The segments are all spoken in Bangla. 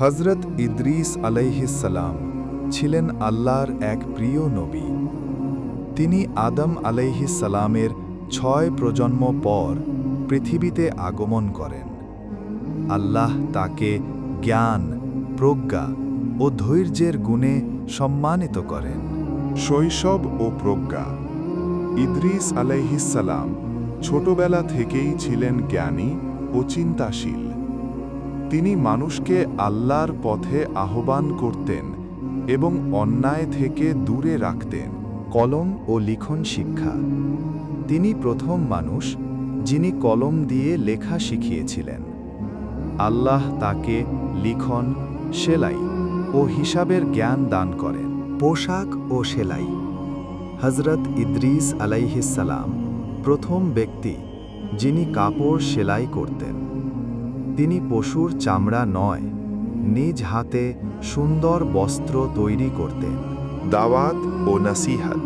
হযরত ইদ্রিস আলাইহিস সালাম ছিলেন আল্লাহর এক প্রিয় নবী। তিনি আদম আলাইহিস সালামের ৬ প্রজন্ম পর পৃথিবীতে আগমন করেন। আল্লাহ তাকে জ্ঞান, প্রজ্ঞা ও ধৈর্যের গুণে সম্মানিত করেন। শৈশব ও প্রজ্ঞা। ইদ্রিস আলাইহিস সালাম ছোটবেলা থেকেই ছিলেন জ্ঞানী ও চিন্তাশীল। তিনি মানুষকে আল্লাহর পথে আহ্বান করতেন এবং অন্যায় থেকে দূরে রাখতেন। কলম ও লিখন শিক্ষা। তিনি প্রথম মানুষ যিনি কলম দিয়ে লেখা শিখিয়েছিলেন। আল্লাহ তাকে লিখন, সেলাই ও হিসাবের জ্ঞান দান করেন। পোশাক ও সেলাই। হযরত ইদ্রিস আলাইহিস সালাম প্রথম ব্যক্তি যিনি কাপড় সেলাই করতেন। তিনি পশুর চামড়া নয়, নিজ হাতে সুন্দর বস্ত্র তৈরি করতেন। দাওয়াত ও নসিহত।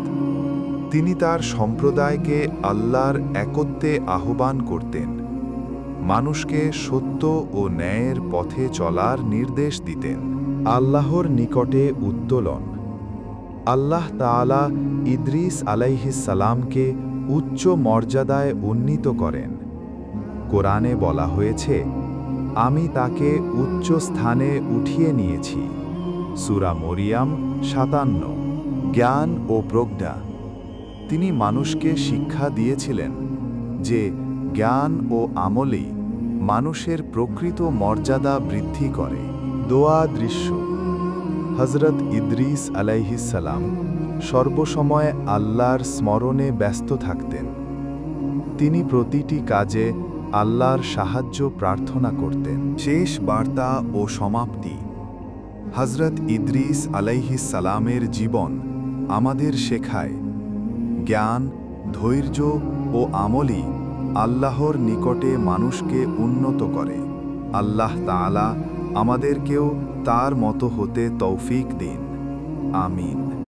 তিনি তার সম্প্রদায়কে আল্লাহর একত্বে আহ্বান করতেন, মানুষকে সত্য ও ন্যায়ের পথে চলার নির্দেশ দিতেন। আল্লাহর নিকটে উত্তোলন। আল্লাহ তাআলা ইদ্রিস আলাইহিস সালামকে উচ্চ মর্যাদায় উন্নীত করেন। কোরআনে বলা হয়েছে, আমি তাকে উচ্চ স্থানে উঠিয়ে নিয়েছি। সূরা মরিয়াম ৫৭। জ্ঞান ও প্রজ্ঞা। তিনি মানুষকে শিক্ষা দিয়েছিলেন যে জ্ঞান ও আমলই মানুষের প্রকৃত মর্যাদা বৃদ্ধি করে। দোয়া দৃশ্য। হযরত ইদ্রিস আলাইহিস সালাম সর্বসময় আল্লাহর স্মরণে ব্যস্ত থাকতেন। তিনি প্রতিটি কাজে আল্লাহর সাহায্য প্রার্থনা করতেন। শেষ বার্তা ও সমাপ্তি। হযরত ইদ্রিস আলাইহিস সালামের জীবন আমাদের শেখায়, জ্ঞান, ধৈর্য ও আমলই আল্লাহর নিকটে মানুষকে উন্নত করে। আল্লাহ তাআলা আমাদেরকেও তার মতো হতে তৌফিক দিন। আমিন।